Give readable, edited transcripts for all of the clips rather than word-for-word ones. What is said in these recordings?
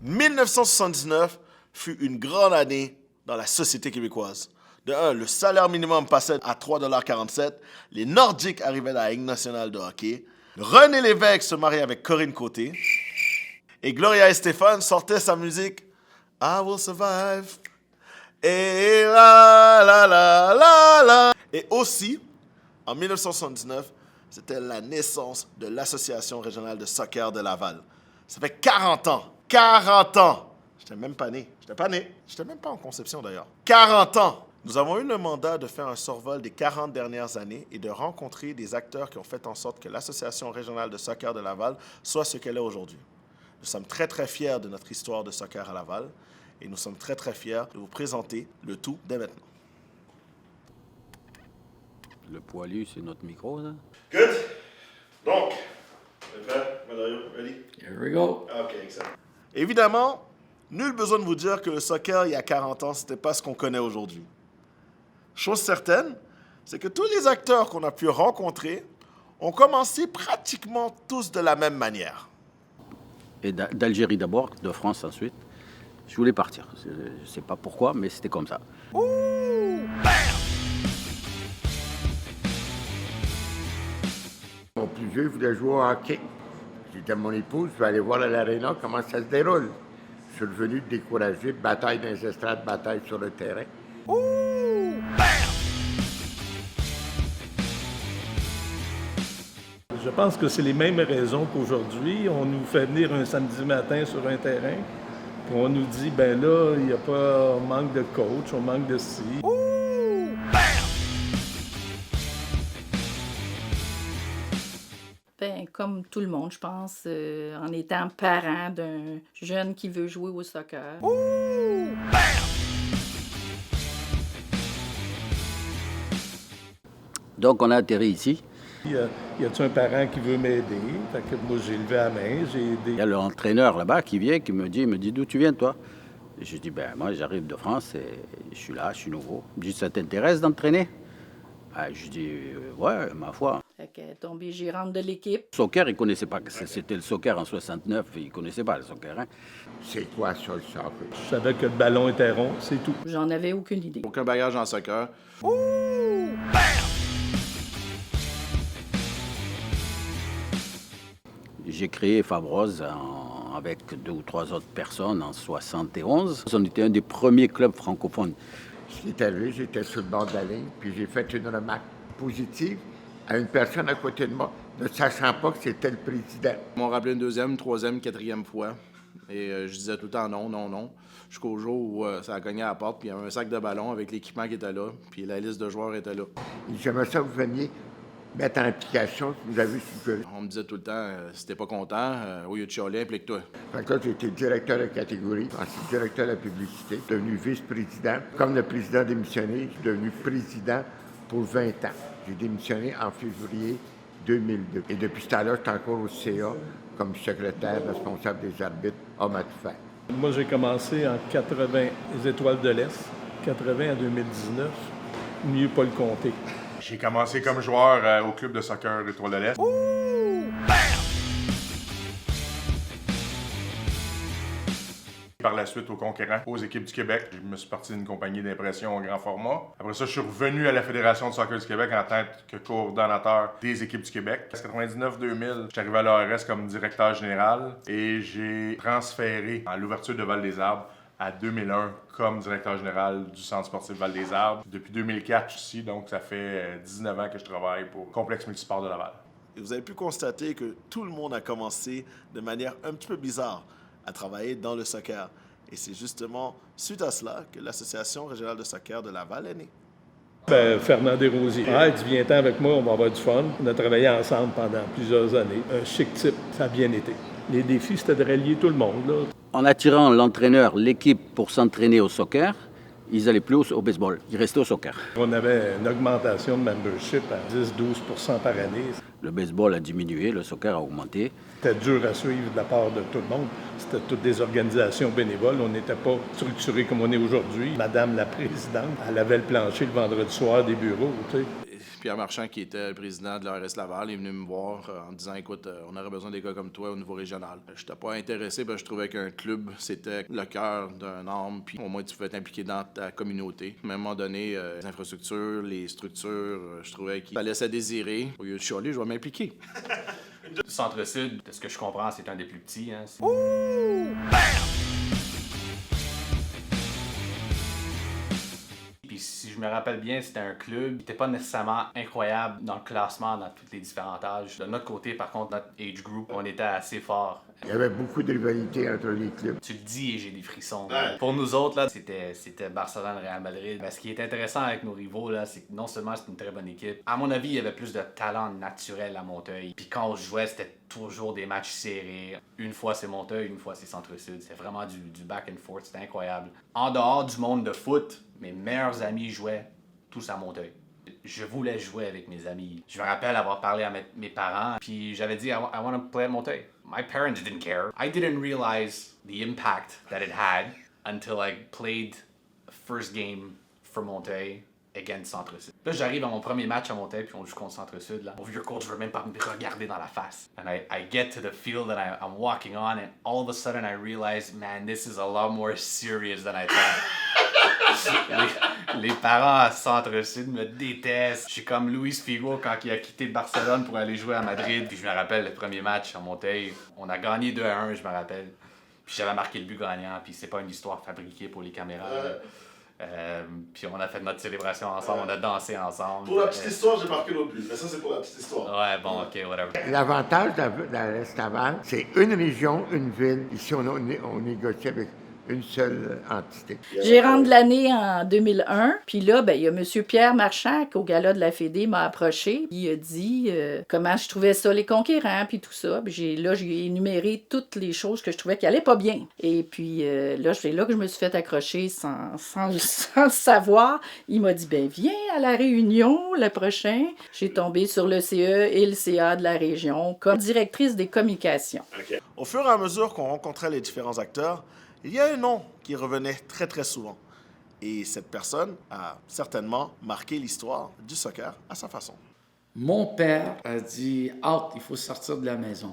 1979 fut une grande année dans la société québécoise. De un, le salaire minimum passait à 3,47 $. Les Nordiques arrivaient à la Ligue nationale de hockey. René Lévesque se mariait avec Corinne Côté. Et Gloria Estefan sortait sa musique « I will survive ». Et la la la la la. Et aussi, en 1979, c'était la naissance de l'Association régionale de soccer de Laval. Ça fait 40 ans. 40 ans. J'étais même pas né. J'étais même pas en conception d'ailleurs. 40 ans. Nous avons eu le mandat de faire un survol des 40 dernières années et de rencontrer des acteurs qui ont fait en sorte que l'Association régionale de soccer de Laval soit ce qu'elle est aujourd'hui. Nous sommes très, très fiers de notre histoire de soccer à Laval et nous sommes très, très fiers de vous présenter le tout dès maintenant. Le poilu, c'est notre micro, là. Good. Donc, prêt, Mario? Ready? Here we go. OK, excellent. Évidemment, nul besoin de vous dire que le soccer, il y a 40 ans, c'était pas ce qu'on connaît aujourd'hui. Chose certaine, c'est que tous les acteurs qu'on a pu rencontrer ont commencé pratiquement tous de la même manière. Et d'Algérie d'abord, de France ensuite. Je voulais partir. Je ne sais pas pourquoi, mais c'était comme ça. Ouh! Mon plus vieux voulait jouer au hockey. J'ai dit à mon épouse, je vais aller voir à l'aréna comment ça se déroule. Je suis revenu découragé, bataille dans les estrades, bataille sur le terrain. Ouh! Je pense que c'est les mêmes raisons qu'aujourd'hui. On nous fait venir un samedi matin sur un terrain, puis on nous dit, ben là, il n'y a pas, on manque de coach, on manque de ci. Ben, comme tout le monde, je pense, en étant parent d'un jeune qui veut jouer au soccer. Donc, on a atterri ici. Y a-t-il un parent qui veut m'aider? Fait que moi, j'ai levé la main, j'ai Il aidé. y a l'entraîneur là-bas qui vient, qui me dit, d'où tu viens, toi? Et je dis, ben, moi, j'arrive de France et je suis là, je suis nouveau. Il me dit, ça t'intéresse d'entraîner? Je dis, ouais, ma foi. Fait qu'elle est tombée gérante de l'équipe. Le soccer, il ne connaissait pas que c'était le soccer en 69. Il ne connaissait pas le soccer, hein? C'est quoi ça, le soccer? Je savais que le ballon était rond, c'est tout. J'en avais aucune idée. Aucun bagage en soccer. J'ai créé Fabrose avec 2 ou 3 autres personnes en 71. On était un des premiers clubs francophones. Ce qui est arrivé, j'étais sur le bord de la ligne, puis j'ai fait une remarque positive à une personne à côté de moi, ne sachant pas que c'était le président. Ils m'ont rappelé une deuxième, troisième, quatrième fois. Et je disais tout le temps non, non, non. Jusqu'au jour où ça a cogné à la porte, puis il y avait un sac de ballons avec l'équipement qui était là, puis la liste de joueurs était là. J'aimerais ça que vous veniez mettre en application ce que vous avez suggéré. On me disait tout le temps, si t'es pas content, au lieu de chialer, implique-toi. Fait que là, j'ai été directeur de catégorie, ensuite directeur de la publicité, devenu vice-président. Comme le président démissionné, je suis devenu président pour 20 ans. J'ai démissionné en février 2002. Et depuis ce temps-là, je suis encore au CA comme secrétaire responsable des arbitres hommes à tout faire. Moi, j'ai commencé en 80, les Étoiles de l'Est, 80 à 2019. Mieux pas le compter. J'ai commencé comme joueur au club de soccer Étoile de l'Est. Par la suite, aux conquérants, aux équipes du Québec. Je me suis parti d'une compagnie d'impression au grand format. Après ça, je suis revenu à la Fédération de soccer du Québec en tant que coordonnateur des équipes du Québec. En 99-2000, je suis arrivé à l'ARS comme directeur général et j'ai transféré à l'ouverture de Val-des-Arbres à 2001 comme directeur général du Centre sportif Val-des-Arbres. Depuis 2004 ici, donc ça fait 19 ans que je travaille pour Complexe Multisport de Laval. Et vous avez pu constater que tout le monde a commencé de manière un petit peu bizarre à travailler dans le soccer. Et c'est justement suite à cela que l'Association régionale de soccer de Laval est née. Ben, Fernand Desrosiers. Il dit, viens-t'en avec moi, on va avoir du fun. On a travaillé ensemble pendant plusieurs années. Un chic type, ça a bien été. Les défis, c'était de rallier tout le monde, là. En attirant l'entraîneur, l'équipe pour s'entraîner au soccer, ils n'allaient plus au baseball. Ils restaient au soccer. On avait une augmentation de membership à 10-12 % par année. Le baseball a diminué, le soccer a augmenté. C'était dur à suivre de la part de tout le monde. C'était toutes des organisations bénévoles. On n'était pas structuré comme on est aujourd'hui. Madame la présidente, elle avait le plancher le vendredi soir des bureaux, tu sais. Pierre Marchand, qui était le président de l'ARS Laval, est venu me voir en disant « Écoute, on aurait besoin des gars comme toi au niveau régional. » Je n'étais pas intéressé parce que je trouvais qu'un club, c'était le cœur d'un homme, puis au moins tu pouvais t'impliquer dans ta communauté. Mais à un moment donné, les infrastructures, les structures, je trouvais qu'il fallait se désirer. Au lieu de chialer, je vais m'impliquer. Centre-Sud, de ce que je comprends, c'est un des plus petits. Hein. Puis si je me rappelle bien, c'était un club qui n'était pas nécessairement incroyable dans le classement, dans tous les différents âges. De notre côté, par contre, notre age group, on était assez fort. Il y avait beaucoup de rivalité entre les clubs. Tu le dis et j'ai des frissons. Ouais. Pour nous autres, là, c'était Barcelone-Real Madrid. Mais ce qui est intéressant avec nos rivaux, là, c'est que non seulement c'est une très bonne équipe, à mon avis, il y avait plus de talent naturel à Montreuil. Puis quand on jouait, c'était toujours des matchs serrés. Une fois c'est Montreuil, une fois c'est Centre-Sud. C'est vraiment du back and forth, c'était incroyable. En dehors du monde de foot, mes meilleurs amis jouaient tous à Montreuil. Je voulais jouer avec mes amis. Je me rappelle avoir parlé à mes parents, puis j'avais dit I want to play at Montreuil. My parents didn't care. I didn't realize the impact that it had until I played the first game for Montreuil against Centre-Sud. Là, j'arrive à mon premier match à Montreuil, puis on joue contre Centre-Sud. Là. Mon vieux coach ne veut même pas me regarder dans la face. And I get to the field that I'm walking on, and all of a sudden I realize, man, this is a lot more serious than I thought. Les parents à Centre-Sud me détestent. Je suis comme Luis Figo quand il a quitté Barcelone pour aller jouer à Madrid. Puis je me rappelle le premier match à Montreuil. On a gagné 2-1, je me rappelle. Puis j'avais marqué le but gagnant. Puis c'est pas une histoire fabriquée pour les caméras. Puis on a fait notre célébration ensemble, on a dansé ensemble. Pour la petite histoire, j'ai marqué l'autre but, mais ça, c'est pour la petite histoire. Ouais, bon, OK, whatever. L'avantage de la l'Est Laval, c'est une région, une ville. Ici, on négocie avec une seule entité. Gérante de l'année en 2001. Puis là, ben, il y a M. Pierre Marchand, qui au gala de la Fédé m'a approché. Il a dit comment je trouvais ça, les conquérants, puis tout ça. Puis j'ai énuméré toutes les choses que je trouvais qui allaient pas bien. Et puis là, c'est là que je me suis fait accrocher sans le savoir. Il m'a dit, ben viens à la réunion le prochain. J'ai tombé sur le CE et le CA de la région comme directrice des communications. Okay. Au fur et à mesure qu'on rencontrait les différents acteurs, il y a un nom qui revenait très très souvent. Et cette personne a certainement marqué l'histoire du soccer à sa façon. Mon père a dit « Out, il faut sortir de la maison ».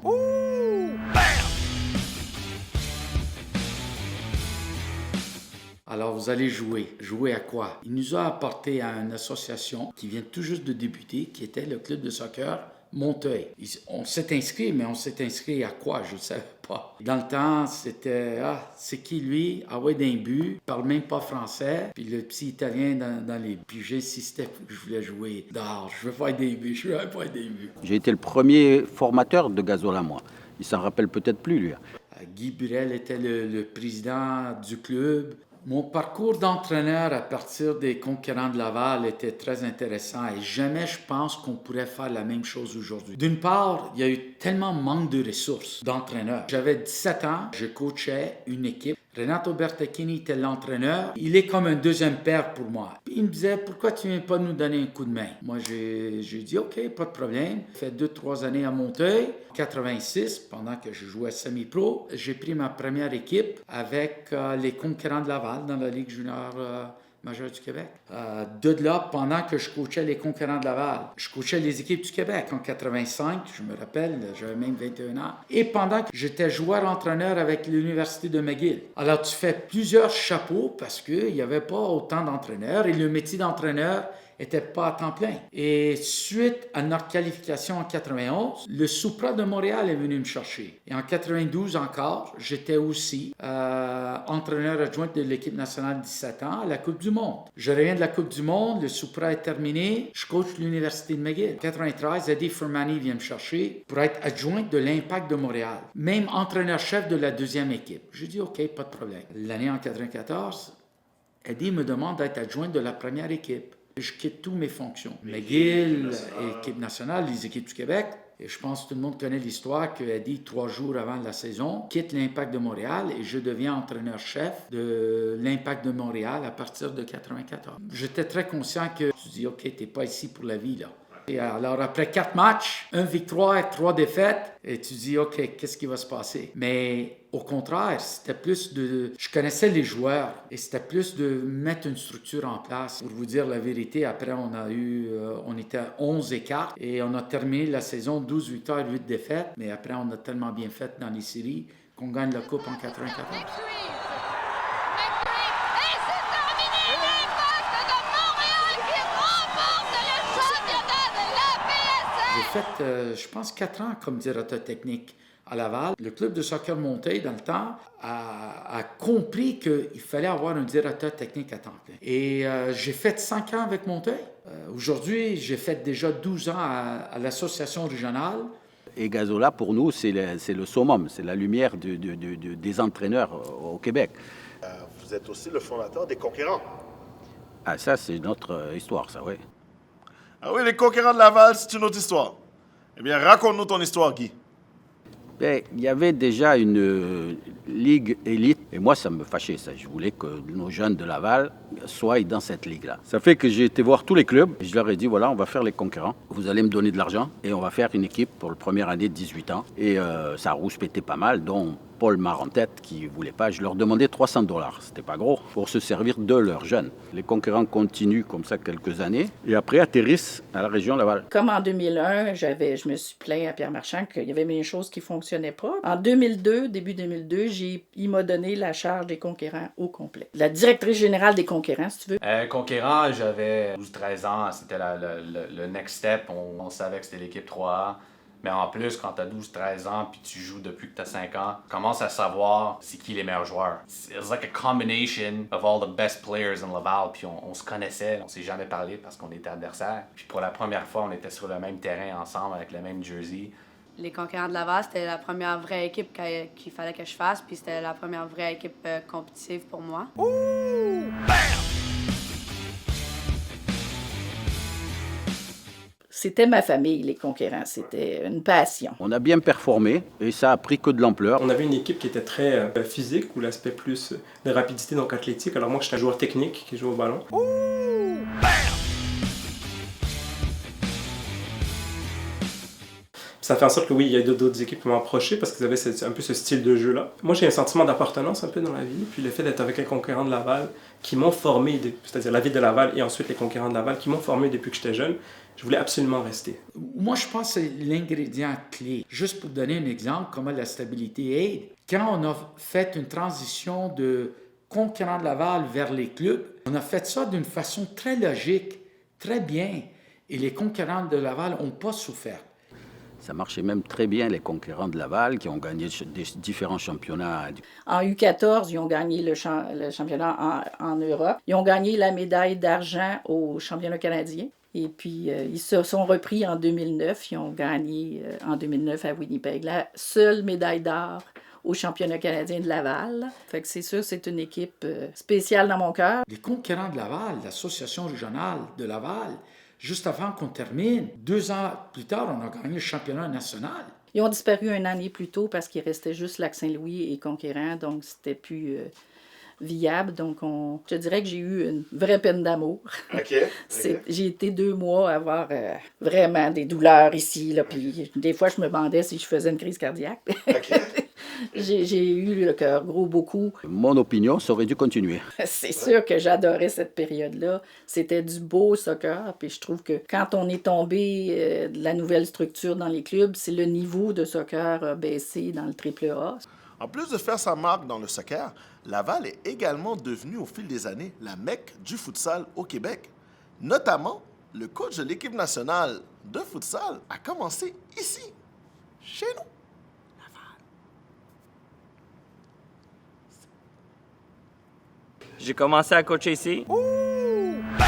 Alors, vous allez jouer. Jouer à quoi? Il nous a apporté à une association qui vient tout juste de débuter, qui était le club de soccer Montreuil. On s'est inscrit, mais on s'est inscrit à quoi? Je ne savais pas. Dans le temps, c'était « c'est qui lui? Ah ouais, d'un but. Il parle même pas français. » Puis le petit Italien dans les buts. Puis j'insistais pour que je voulais jouer dehors. Je veux faire des buts. Je veux faire des buts. J'ai été le premier formateur de Gazola, moi. Il s'en rappelle peut-être plus, lui. Guy Burel était le président du club. Mon parcours d'entraîneur à partir des Conquérants de Laval était très intéressant et jamais je pense qu'on pourrait faire la même chose aujourd'hui. D'une part, il y a eu tellement manque de ressources d'entraîneurs. J'avais 17 ans, je coachais une équipe. Renato Bertacchini était l'entraîneur. Il est comme un deuxième père pour moi. Puis il me disait, pourquoi tu ne viens pas nous donner un coup de main? Moi, j'ai dit, OK, pas de problème. J'ai fait 2-3 années à Montreuil. En 86, pendant que je jouais semi-pro, j'ai pris ma première équipe avec les Conquérants de Laval dans la Ligue junior majeure du Québec. De là, pendant que je coachais les Conquérants de Laval, je coachais les équipes du Québec en 85, je me rappelle, j'avais même 21 ans. Et pendant que j'étais joueur-entraîneur avec l'Université de McGill. Alors, tu fais plusieurs chapeaux parce qu'il n'y avait pas autant d'entraîneurs et le métier d'entraîneur n'était pas à temps plein. Et suite à notre qualification en 91, le Supra de Montréal est venu me chercher. Et en 92 encore, j'étais aussi entraîneur adjoint de l'équipe nationale 17 ans à la Coupe du Monde. Je reviens de la Coupe du Monde, le Supra est terminé, je coach l'Université de McGill. En 93, Eddie Fermani vient me chercher pour être adjoint de l'Impact de Montréal, même entraîneur-chef de la deuxième équipe. Je dis OK, pas de problème. L'année en 94, Eddie me demande d'être adjoint de la première équipe. Je quitte toutes mes fonctions. McGill, équipe nationale, les équipes du Québec. Et je pense que tout le monde connaît l'histoire que Eddie, 3 jours avant la saison, quitte l'Impact de Montréal et je deviens entraîneur-chef de l'Impact de Montréal à partir de 94. J'étais très conscient que tu dis, OK, t'es pas ici pour la vie, là. Et alors, après 4 matchs, 1 victoire et 3 défaites, et tu dis, OK, qu'est-ce qui va se passer? Mais au contraire, c'était plus de... Je connaissais les joueurs et c'était plus de mettre une structure en place. Pour vous dire la vérité, après, on était à 11 écarts et on a terminé la saison 12 victoires et 8 défaites. Mais après, on a tellement bien fait dans les séries qu'on gagne la Coupe en 94. J'ai fait, je pense, 4 ans comme directeur technique à Laval. Le club de soccer Monteuil, dans le temps, a compris qu'il fallait avoir un directeur technique à temps plein. Et j'ai fait 5 ans avec Monteuil. Aujourd'hui, j'ai fait déjà 12 ans à l'association régionale. Et Gazzola, pour nous, c'est le summum, c'est la lumière des entraîneurs au Québec. Vous êtes aussi le fondateur des Conquérants. Ah, ça, c'est notre histoire, ça, oui. Ah oui, les Conquérants de Laval, c'est une autre histoire. Eh bien, raconte-nous ton histoire, Guy. Bien, il y avait déjà une ligue élite, et moi, ça me fâchait, ça. Je voulais que nos jeunes de Laval soient dans cette ligue-là. Ça fait que j'ai été voir tous les clubs, et je leur ai dit, voilà, on va faire les Conquérants. Vous allez me donner de l'argent, et on va faire une équipe pour la première année de 18 ans. Et ça a rouspété pas mal, dont Paul Marentette qui ne voulait pas. Je leur demandais $300. C'était pas gros pour se servir de leurs jeunes. Les Conquérants continuent comme ça quelques années et après atterrissent à la région Laval. Comme en 2001, je me suis plaint à Pierre Marchand qu'il y avait des choses qui ne fonctionnaient pas. En 2002, début 2002, il m'a donné la charge des Conquérants au complet. La directrice générale des Conquérants, si tu veux. Conquérants, j'avais 12-13 ans. C'était le next step. On savait que c'était l'équipe 3A. Mais en plus, quand tu as 12-13 ans puis tu joues depuis que tu as 5 ans, tu commences à savoir c'est qui les meilleurs joueurs. It's like a combination of all the best players in Laval. Puis on se connaissait, on s'est jamais parlé parce qu'on était adversaires. Puis pour la première fois, on était sur le même terrain ensemble avec le même jersey. Les Conquérants de Laval, c'était la première vraie équipe qu'il fallait que je fasse. Puis c'était la première vraie équipe compétitive pour moi. Ouh! Bam! C'était ma famille, les Conquérants. C'était une passion. On a bien performé et ça a pris que de l'ampleur. On avait une équipe qui était très physique, où l'aspect plus de rapidité, donc athlétique. Alors moi, j'étais un joueur technique qui joue au ballon. Ouh! Bam! Ça fait en sorte que oui, il y a d'autres équipes qui m'ont approché parce qu'ils avaient un peu ce style de jeu-là. Moi, j'ai un sentiment d'appartenance un peu dans la vie. Puis le fait d'être avec les Conquérants de Laval qui m'ont formé, c'est-à-dire la ville de Laval et ensuite les Conquérants de Laval qui m'ont formé depuis que j'étais jeune, je voulais absolument rester. Moi, je pense que c'est l'ingrédient clé. Juste pour donner un exemple, comment la stabilité aide. Quand on a fait une transition de Conquérants de Laval vers les clubs, on a fait ça d'une façon très logique, très bien. Et les Conquérants de Laval n'ont pas souffert. Ça marchait même très bien, les Conquérants de Laval, qui ont gagné des différents championnats. En U14, ils ont gagné le championnat en Europe. Ils ont gagné la médaille d'argent au championnat canadien. Et puis, ils se sont repris en 2009. Ils ont gagné en 2009 à Winnipeg la seule médaille d'or au championnat canadien de Laval. Fait que c'est sûr, c'est une équipe spéciale dans mon cœur. Les Conquérants de Laval, l'association régionale de Laval, juste avant qu'on termine, 2 ans plus tard, on a gagné le championnat national. Ils ont disparu une année plus tôt parce qu'il restait juste Lac-Saint-Louis et Conquérants, donc c'était plus viable. Donc, je dirais que j'ai eu une vraie peine d'amour. Okay. J'ai été 2 mois à avoir vraiment des douleurs ici, là, puis des fois, je me demandais si je faisais une crise cardiaque. Okay. J'ai eu le cœur gros beaucoup. Mon opinion, ça aurait dû continuer. C'est sûr que j'adorais cette période-là. C'était du beau soccer. Puis je trouve que quand on est tombé de la nouvelle structure dans les clubs, c'est le niveau de soccer a baissé dans le AAA. En plus de faire sa marque dans le soccer, Laval est également devenu au fil des années la mecque du futsal au Québec. Notamment, le coach de l'équipe nationale de futsal a commencé ici, chez nous. J'ai commencé à coacher ici. Ouh! Bam!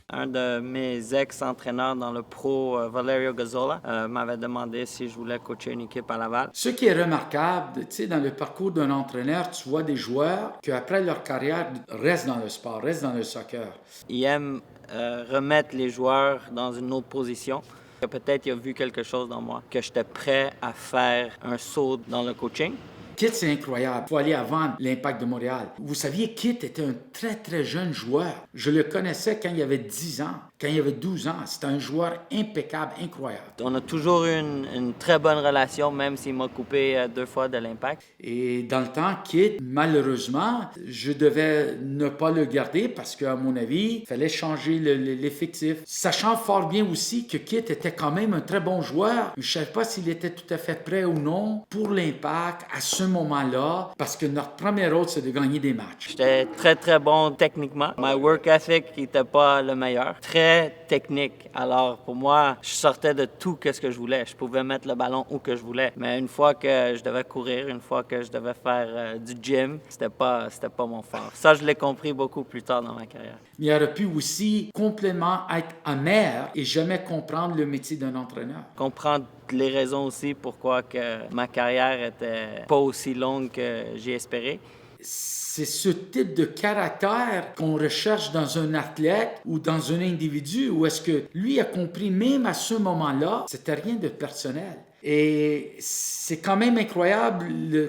Un de mes ex-entraîneurs dans le pro, Valerio Gazzola, m'avait demandé si je voulais coacher une équipe à Laval. Ce qui est remarquable, tu sais, dans le parcours d'un entraîneur, tu vois des joueurs qui, après leur carrière, restent dans le sport, restent dans le soccer. Il aime remettre les joueurs dans une autre position. Peut-être qu'il a vu quelque chose dans moi, que j'étais prêt à faire un saut dans le coaching. Kit, c'est incroyable. Il faut aller avant l'Impact de Montréal. Vous saviez, Kit était un très, très jeune joueur. Je le connaissais quand il avait 10 ans, quand il avait 12 ans. C'était un joueur impeccable, incroyable. On a toujours eu une très bonne relation, même s'il m'a coupé 2 fois de l'Impact. Et dans le temps, Kit, malheureusement, je devais ne pas le garder parce qu'à mon avis, il fallait changer l'effectif. Sachant fort bien aussi que Kit était quand même un très bon joueur. Je ne savais pas s'il était tout à fait prêt ou non pour l'Impact à ce moment-là, parce que notre premier rôle, c'est de gagner des matchs. J'étais très, très bon techniquement. My work ethic n'était pas le meilleur. Très technique. Alors, pour moi, je sortais de tout ce que je voulais. Je pouvais mettre le ballon où que je voulais. Mais une fois que je devais courir, une fois que je devais faire du gym, c'était pas mon fort. Ça, je l'ai compris beaucoup plus tard dans ma carrière. Mais il aurait pu aussi complètement être amer et jamais comprendre le métier d'un entraîneur. Comprendre les raisons aussi pourquoi que ma carrière était pas aussi longue que j'ai espéré. C'est ce type de caractère qu'on recherche dans un athlète ou dans un individu, où est-ce que lui a compris, même à ce moment-là, c'était rien de personnel. Et c'est quand même incroyable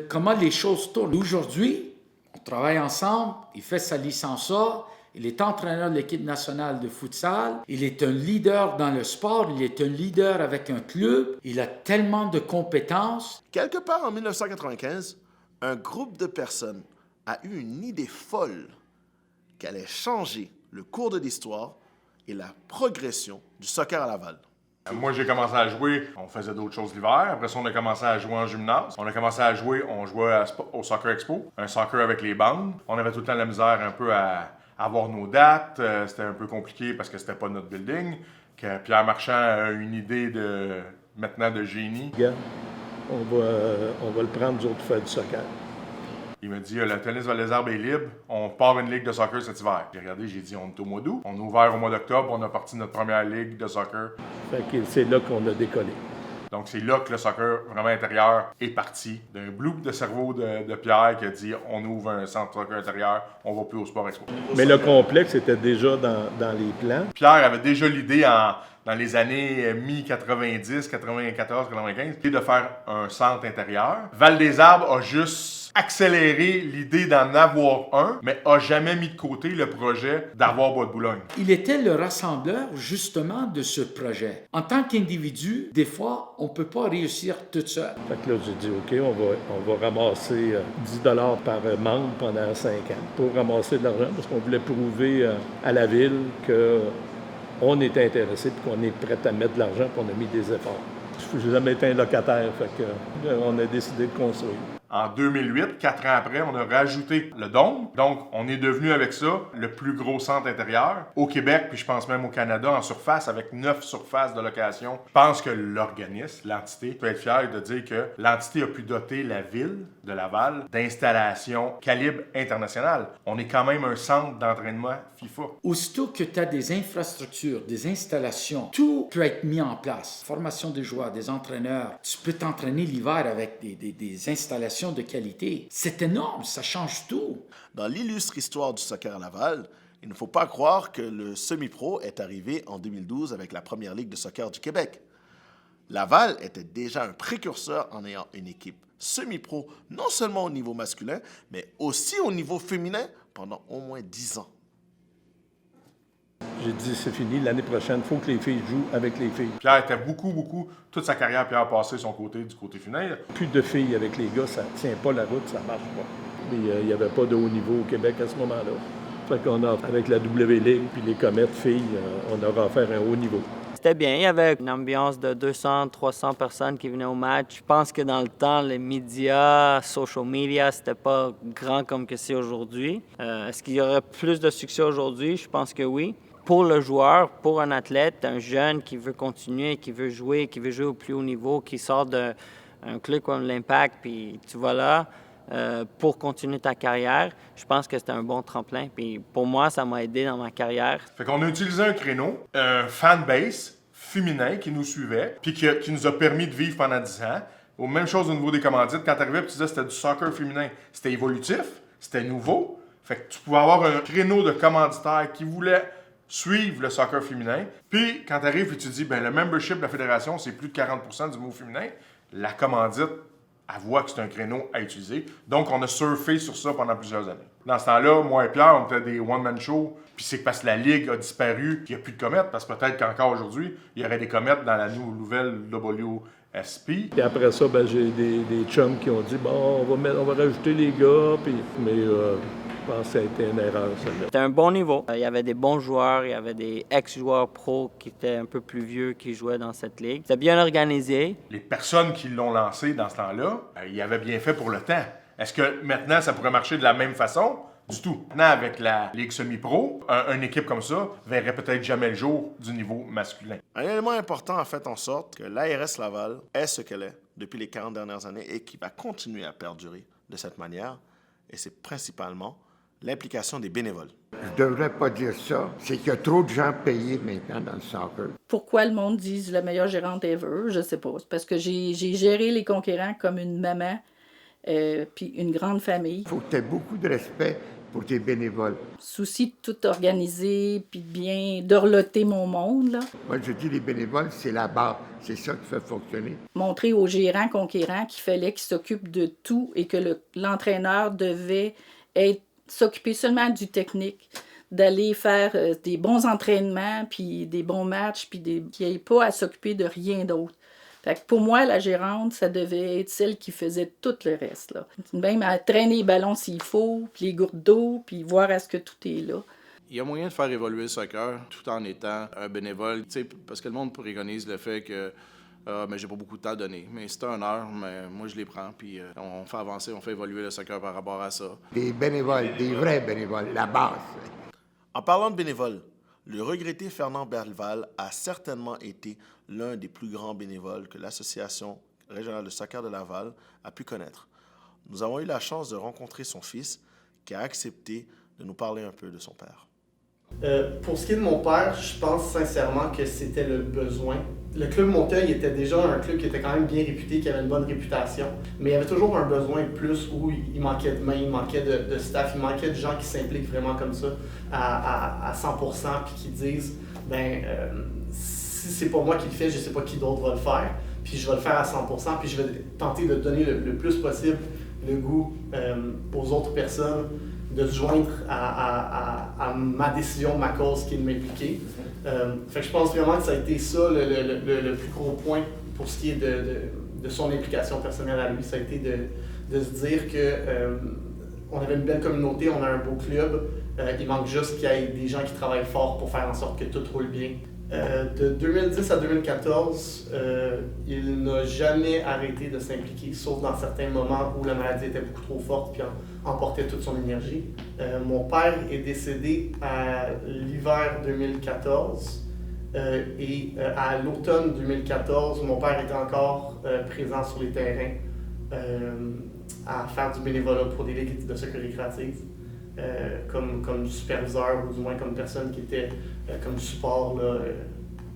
comment les choses tournent. Aujourd'hui, on travaille ensemble, il fait sa licence A, il est entraîneur de l'équipe nationale de futsal, il est un leader dans le sport, il est un leader avec un club, il a tellement de compétences. Quelque part en 1995, un groupe de personnes a eu une idée folle qui allait changer le cours de l'histoire et la progression du soccer à Laval. Moi, j'ai commencé à jouer, on faisait d'autres choses l'hiver. Après ça, on a commencé à jouer en gymnase. On a commencé à jouer, on jouait au Soccer Expo, un soccer avec les bandes. On avait tout le temps la misère un peu à avoir nos dates. C'était un peu compliqué parce que c'était pas notre building. Que Pierre Marchand a une idée maintenant de génie. Regarde, on va le prendre, nous autres, pour faire du soccer. Il m'a dit, le tennis Val-des-Arbres est libre, on part une ligue de soccer cet hiver. J'ai regardé, j'ai dit, on est au mois d'août. On a ouvert au mois d'octobre, on a parti notre première ligue de soccer. Fait que c'est là qu'on a décollé. Donc c'est là que le soccer vraiment intérieur est parti. D'un bloop de cerveau de Pierre qui a dit, on ouvre un centre soccer intérieur, on va plus au Sport Expo. Mais le complexe était déjà dans les plans. Pierre avait déjà l'idée dans les années mi-90, 94, 95, de faire un centre intérieur. Val-des-Arbres a juste accéléré l'idée d'en avoir un, mais a jamais mis de côté le projet d'avoir Bois-de-Boulogne. Il était le rassembleur, justement, de ce projet. En tant qu'individu, des fois, on ne peut pas réussir tout seul. Fait que là, j'ai dit, OK, on va ramasser 10 $ par membre pendant 5 ans pour ramasser de l'argent, parce qu'on voulait prouver à la ville qu'on était intéressé et qu'on est prêt à mettre de l'argent, puis on a mis des efforts. Je n'ai jamais été un locataire, fait que on a décidé de construire. En 2008, 4 ans après, on a rajouté le Dôme. Donc, on est devenu avec ça le plus gros centre intérieur au Québec, puis je pense même au Canada en surface, avec 9 surfaces de location. Je pense que l'organisme, l'entité, peut être fier de dire que l'entité a pu doter la ville de Laval d'installations calibre international. On est quand même un centre d'entraînement FIFA. Aussitôt que tu as des infrastructures, des installations, tout peut être mis en place. Formation des joueurs, des entraîneurs. Tu peux t'entraîner l'hiver avec des installations de qualité. C'est énorme, ça change tout. Dans l'illustre histoire du soccer à Laval, il ne faut pas croire que le semi-pro est arrivé en 2012 avec la première ligue de soccer du Québec. Laval était déjà un précurseur en ayant une équipe semi-pro, non seulement au niveau masculin, mais aussi au niveau féminin pendant au moins 10 ans. J'ai dit, c'est fini, l'année prochaine, il faut que les filles jouent avec les filles. Pierre était beaucoup, toute sa carrière, Pierre a passé du côté féminin. Plus de filles avec les gars, ça ne tient pas la route, ça ne marche pas. Il n'y avait pas de haut niveau au Québec à ce moment-là. Fait qu'on a, avec la W-League puis les comètes filles, on aura offert un haut niveau. C'était bien, il y avait une ambiance de 200-300 personnes qui venaient au match. Je pense que dans le temps, les médias, social media, c'était pas grand comme que c'est aujourd'hui. Est-ce qu'il y aurait plus de succès aujourd'hui? Je pense que oui. Pour le joueur, pour un athlète, un jeune qui veut continuer, qui veut jouer au plus haut niveau, qui sort d'un club comme l'Impact, puis tu vas là pour continuer ta carrière, je pense que c'était un bon tremplin. Puis pour moi, ça m'a aidé dans ma carrière. Fait qu'on a utilisé un créneau, un fanbase féminin qui nous suivait, puis qui nous a permis de vivre pendant 10 ans. Même chose au niveau des commandites. Quand tu arrivais, tu disais que c'était du soccer féminin. C'était évolutif, c'était nouveau. Fait que tu pouvais avoir un créneau de commanditaires qui voulaient suivre le soccer féminin. Puis, quand tu arrives et tu dis, ben le membership de la fédération, c'est plus de 40% du mot féminin, la commandite elle voit que c'est un créneau à utiliser. Donc, on a surfé sur ça pendant plusieurs années. Dans ce temps-là, moi et Pierre, on était des one-man shows. Puis c'est parce que la Ligue a disparu qu'il n'y a plus de comètes. Parce que peut-être qu'encore aujourd'hui, il y aurait des comètes dans la nouvelle WSP. Puis après ça, ben, j'ai des chums qui ont dit « Bon, on va rajouter les gars. » Mais je pense que ça a été une erreur, celle-là. C'était un bon niveau. Il y avait des bons joueurs, il y avait des ex-joueurs pros qui étaient un peu plus vieux qui jouaient dans cette ligue. C'était bien organisé. Les personnes qui l'ont lancé dans ce temps-là, ils avaient bien fait pour le temps. Est-ce que maintenant, ça pourrait marcher de la même façon? Du tout. Maintenant, avec la Ligue semi-pro, une équipe comme ça verrait peut-être jamais le jour du niveau masculin. Un élément important a fait en sorte que l'ARS Laval est ce qu'elle est depuis les 40 dernières années et qui va continuer à perdurer de cette manière. Et c'est principalement l'implication des bénévoles. Je ne devrais pas dire ça. C'est qu'il y a trop de gens payés maintenant dans le soccer. Pourquoi le monde dit la meilleure gérante ever? Je sais pas. C'est parce que j'ai géré les conquérants comme une maman puis une grande famille. Il faut que tu aies beaucoup de respect pour tes bénévoles. Souci de tout organiser puis de bien dorloter mon monde, là. Moi, je dis les bénévoles, c'est la base. C'est ça qui fait fonctionner. Montrer aux gérants conquérants qu'il fallait qu'ils s'occupent de tout et que l'entraîneur devait s'occuper seulement du technique, d'aller faire des bons entraînements, puis des bons matchs, puis qu'il n'y ait pas à s'occuper de rien d'autre. Fait que pour moi, la gérante, ça devait être celle qui faisait tout le reste, là. Même à traîner les ballons s'il faut, puis les gourdes d'eau, puis voir à ce que tout est là. Il y a moyen de faire évoluer le soccer tout en étant un bénévole, parce que le monde préconise le fait que mais j'ai pas beaucoup de temps à donner. Mais c'est 1 heure, mais moi je les prends, puis on fait avancer, on fait évoluer le soccer par rapport à ça. Des bénévoles, des vrais bénévoles, la base. En parlant de bénévoles, le regretté Fernand Berleval a certainement été l'un des plus grands bénévoles que l'Association régionale de soccer de Laval a pu connaître. Nous avons eu la chance de rencontrer son fils qui a accepté de nous parler un peu de son père. Pour ce qui est de mon père, je pense sincèrement que c'était le besoin. Le club Montreuil était déjà un club qui était quand même bien réputé, qui avait une bonne réputation, mais il y avait toujours un besoin de plus où il manquait de mains, il manquait de staff, il manquait de gens qui s'impliquent vraiment comme ça à 100% puis qui disent si c'est pas moi qui le fais, je sais pas qui d'autre va le faire, puis je vais le faire à 100%, puis je vais tenter de donner le plus possible le goût aux autres personnes de se joindre à ma décision, ma cause qui est de m'impliquer. Fait que je pense vraiment que ça a été ça le plus gros point pour ce qui est de son implication personnelle à lui. Ça a été de se dire que on avait une belle communauté, on a un beau club. Il manque juste qu'il y ait des gens qui travaillent fort pour faire en sorte que tout roule bien. De 2010 à 2014, il n'a jamais arrêté de s'impliquer, sauf dans certains moments où la maladie était beaucoup trop forte puis emportait toute son énergie. Mon père est décédé à l'hiver 2014 et à l'automne 2014, mon père était encore présent sur les terrains à faire du bénévolat pour des ligues de soccer récréative. Comme superviseur ou du moins comme personne qui était comme support là,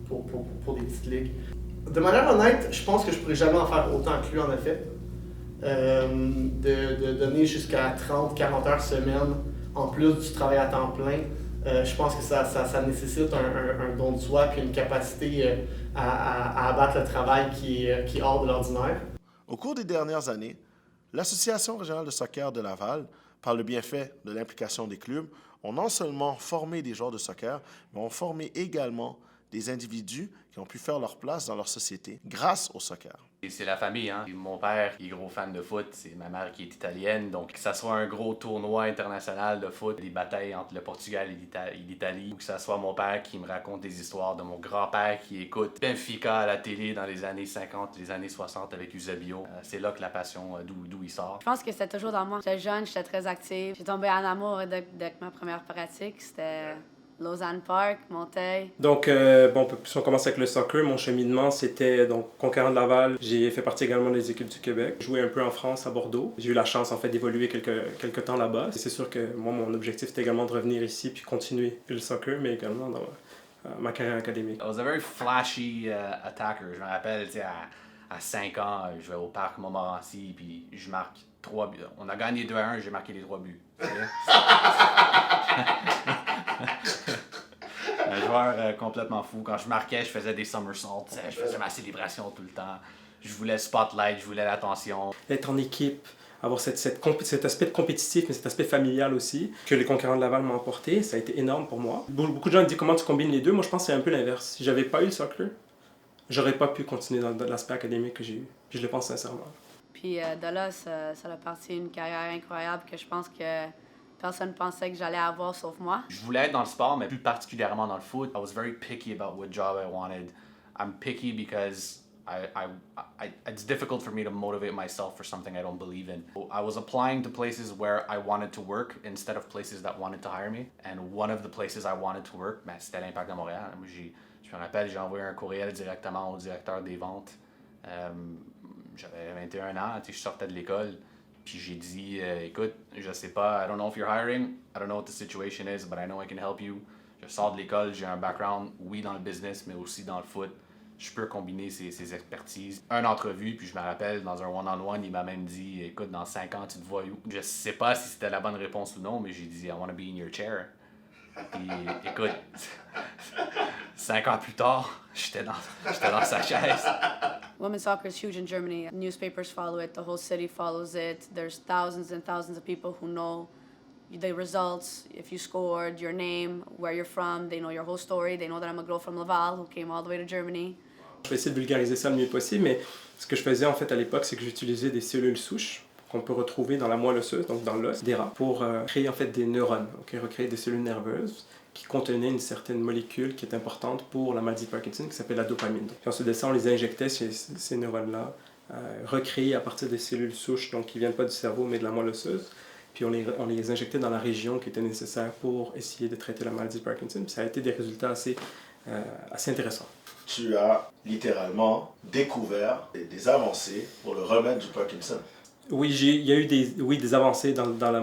pour des petites ligues. De manière honnête, je pense que je ne pourrais jamais en faire autant que lui en effet. De donner jusqu'à 30-40 heures semaine en plus du travail à temps plein, je pense que ça nécessite un don de soi et une capacité à abattre le travail qui est hors de l'ordinaire. Au cours des dernières années, l'Association régionale de soccer de Laval, par le bienfait de l'implication des clubs, ont non seulement formé des joueurs de soccer, mais ont formé également des individus qui ont pu faire leur place dans leur société grâce au soccer. C'est la famille, hein. Mon père, il est gros fan de foot, c'est ma mère qui est italienne, donc que ça soit un gros tournoi international de foot, des batailles entre le Portugal et l'Italie, ou que ça soit mon père qui me raconte des histoires de mon grand-père qui écoute Benfica à la télé dans les années 50, les années 60 avec Eusebio, c'est là que la passion, d'où il sort. Je pense que c'était toujours dans moi. J'étais jeune, j'étais très active. J'ai tombé en amour avec ma première pratique, c'était Lausanne Park, Montreuil. Donc, si on commence avec le soccer, mon cheminement, c'était donc Conquérant de Laval. J'ai fait partie également des équipes du Québec. J'ai joué un peu en France, à Bordeaux. J'ai eu la chance, en fait, d'évoluer quelques temps là-bas. C'est sûr que moi, mon objectif, c'était également de revenir ici puis continuer le soccer, mais également dans ma carrière académique. I was a very flashy attacker. Je me rappelle, à 5 ans, je vais au parc Montmorency puis je marque 3 buts. On a gagné 2-1, j'ai marqué les 3 buts. Un joueur complètement fou. Quand je marquais, je faisais des somersaults, je faisais ma célébration tout le temps. Je voulais le spotlight, je voulais l'attention. Être en équipe, avoir cet aspect compétitif, mais cet aspect familial aussi, que les Conquérants de Laval m'ont apporté, ça a été énorme pour moi. Beaucoup de gens me disent comment tu combines les deux. Moi, je pense que c'est un peu l'inverse. Si j'avais pas eu le soccer, j'aurais pas pu continuer dans l'aspect académique que j'ai eu. Puis je le pense sincèrement. Puis de là, ça a parti une carrière incroyable que je pense que personne pensait que j'allais avoir sauf moi. Je voulais être dans le sport, mais plus particulièrement dans le foot. I was very picky about what job I wanted. I'm picky because it's difficult for me to motivate myself for something I don't believe in. I was applying to places where I wanted to work instead of places that wanted to hire me. And one of the places I wanted to work, c'était l'Impact de Montréal. Je me rappelle, j'ai envoyé un courriel directement au directeur des ventes. J'avais 21 ans, je sortais de l'école. Puis j'ai dit, écoute, je sais pas, I don't know if you're hiring, I don't know what the situation is, but I know I can help you. Je sors de l'école, j'ai un background, oui, dans le business, mais aussi dans le foot. Je peux combiner ces expertises. Une entrevue, puis je me rappelle, dans un one-on-one, il m'a même dit, écoute, dans 5 ans, tu te vois où? Je sais pas si c'était la bonne réponse ou non, mais j'ai dit, I want to be in your chair. Puis écoute, 5 ans plus tard, j'étais dans sa chaise. Women's soccer is huge in Germany. Newspapers follow it, the whole city follows it. There's thousands and thousands of people who know the results, if you scored, your name, where you're from. They know your whole story. They know that I'm a girl from Laval who came all the way to Germany. Je vais essayer de vulgariser ça le mieux possible, mais ce que je faisais en fait à l'époque, c'est que j'utilisais des cellules souches qu'on peut retrouver dans la moelle osseuse, donc dans l'os des rats, pour créer en fait des neurones, recréer des cellules nerveuses qui contenaient une certaine molécule qui est importante pour la maladie de Parkinson, qui s'appelle la dopamine. Puis ensuite de ça, on les injectait, ces neurones-là, recréés à partir des cellules souches, donc qui ne viennent pas du cerveau, mais de la moelle osseuse. Puis on les injectait dans la région qui était nécessaire pour essayer de traiter la maladie de Parkinson. Puis ça a été des résultats assez intéressants. Tu as littéralement découvert des avancées pour le remède du Parkinson. Oui, il y a eu des avancées dans la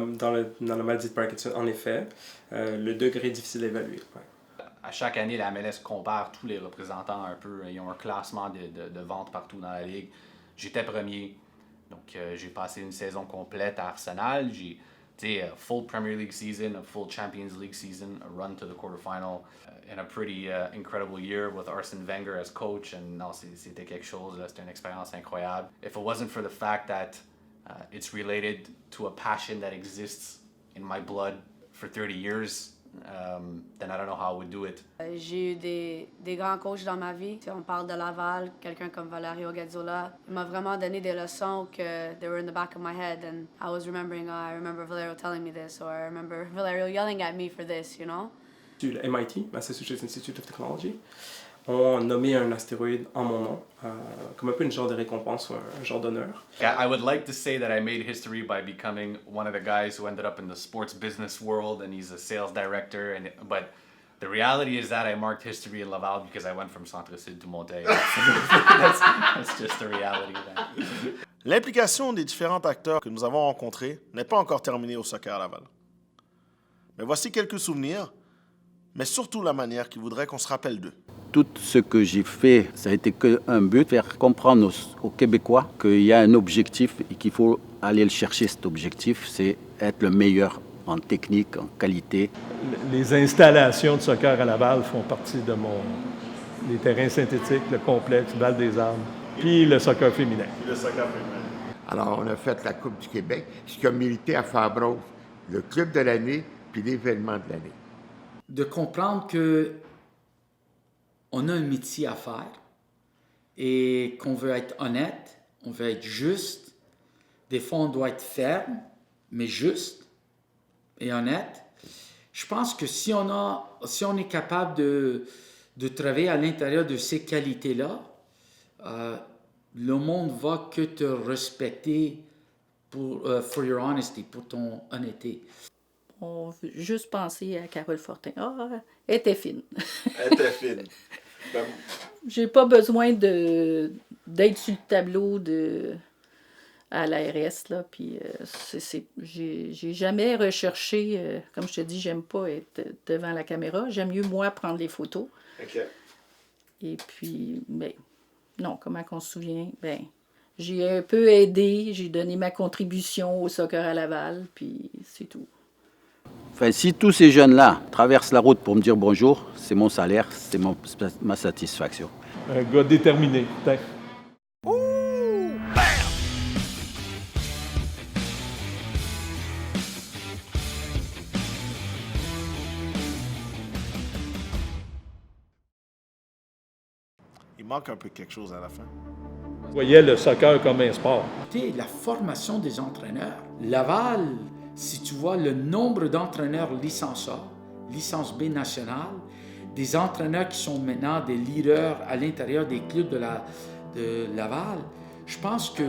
maladie de Parkinson, en effet. Le degré est difficile à évaluer. Ouais. À chaque année, la MLS compare tous les représentants un peu. Ils ont un classement de ventes partout dans la ligue. J'étais premier. Donc, j'ai passé une saison complète à Arsenal. J'ai a full Premier League season, a full Champions League season, a run to the quarterfinal, and a pretty incredible year with Arsene Wenger as coach. And non, c'était quelque chose, c'était une expérience incroyable. If it wasn't for the fact that it's related to a passion that exists in my blood for 30 years, then I don't know how I would do it. J'ai eu des grands coachs dans ma vie. Si on parle de Laval, quelqu'un comme Valerio Gazzola, il m'a vraiment donné des leçons que they were in the back of my head, and I was remembering, I remember Valerio telling me this, or I remember Valerio yelling at me for this, you know? Le MIT, Massachusetts Institute of Technology, ont nommé un astéroïde en mon nom, comme un peu une genre de récompense ou un genre d'honneur. I would like to say that I made history by becoming one of the guys who ended up in the sports business world, and he's a sales director. But the reality is that I marked history in Laval because I went from Centre-Sud to Montaigne. That's just the reality of that. L'implication des différents acteurs que nous avons rencontrés n'est pas encore terminée au Soccer à Laval. Mais voici quelques souvenirs, mais surtout la manière qu'ils voudraient qu'on se rappelle d'eux. Tout ce que j'ai fait, ça a été qu'un but, faire comprendre aux Québécois qu'il y a un objectif et qu'il faut aller le chercher, cet objectif, c'est être le meilleur en technique, en qualité. Les installations de soccer à Laval font partie de les terrains synthétiques, le complexe, Val des Armes, puis le soccer féminin. Alors, on a fait la Coupe du Québec, ce qui a mérité à Fabre le club de l'année puis l'événement de l'année. De comprendre que on a un métier à faire et qu'on veut être honnête, on veut être juste. Des fois, on doit être ferme, mais juste et honnête. Je pense que si on est capable de travailler à l'intérieur de ces qualités-là, le monde va que te respecter for your honesty, pour ton honnêteté. On veut juste penser à Carole Fortin. Elle était fine. Elle était fine. J'ai pas besoin d'être sur le tableau à l'ARS, là, puis j'ai jamais recherché, comme je te dis, j'aime pas être devant la caméra, j'aime mieux, moi, prendre les photos. OK. Et puis, non, comment qu'on se souvient, j'ai un peu aidé, j'ai donné ma contribution au Soccer à Laval, puis c'est tout. Enfin, si tous ces jeunes-là traversent la route pour me dire bonjour, c'est mon salaire, c'est ma satisfaction. Un gars déterminé, peut-être. Ouh! Il manque un peu quelque chose à la fin. Je voyais le soccer comme un sport. La formation des entraîneurs. Laval, si tu vois le nombre d'entraîneurs licence A, licence B nationale, des entraîneurs qui sont maintenant des leaders à l'intérieur des clubs de Laval, je pense que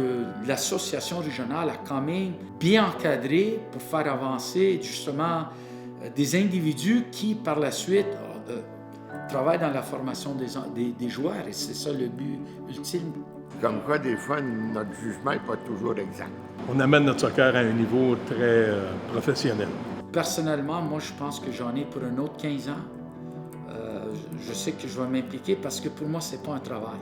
l'association régionale a quand même bien encadré pour faire avancer justement des individus qui, par la suite, travaillent dans la formation des joueurs. Et c'est ça le but ultime. Comme quoi, des fois, notre jugement n'est pas toujours exact. On amène notre soccer à un niveau très professionnel. Personnellement, moi, je pense que j'en ai pour un autre 15 ans. Je sais que je vais m'impliquer parce que pour moi, c'est pas un travail.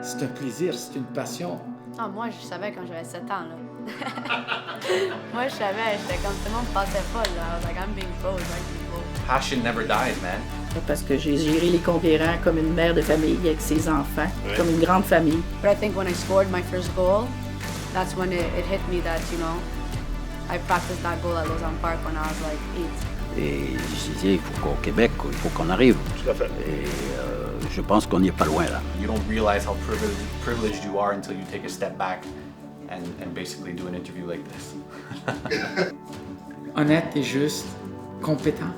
C'est un plaisir, c'est une passion. Ah, moi, je savais quand j'avais 7 ans, là. Moi, je savais, j'étais comme tout le monde passait pas, là. I was like, I'm being pros, like people. Passion never dies, man. Parce que j'ai géré les conquérants comme une mère de famille avec ses enfants, comme une grande famille. But I think when I scored my first goal, that's when it hit me that, you know, I practiced that goal at Lausanne Park when I was like 8. Et je disais, il faut qu'au Québec, il faut qu'on arrive. Tout à fait. Et je pense qu'on n'y est pas loin là. You don't realize how privileged you are until you take a step back and basically do an interview like this. Honnête et juste, compétent.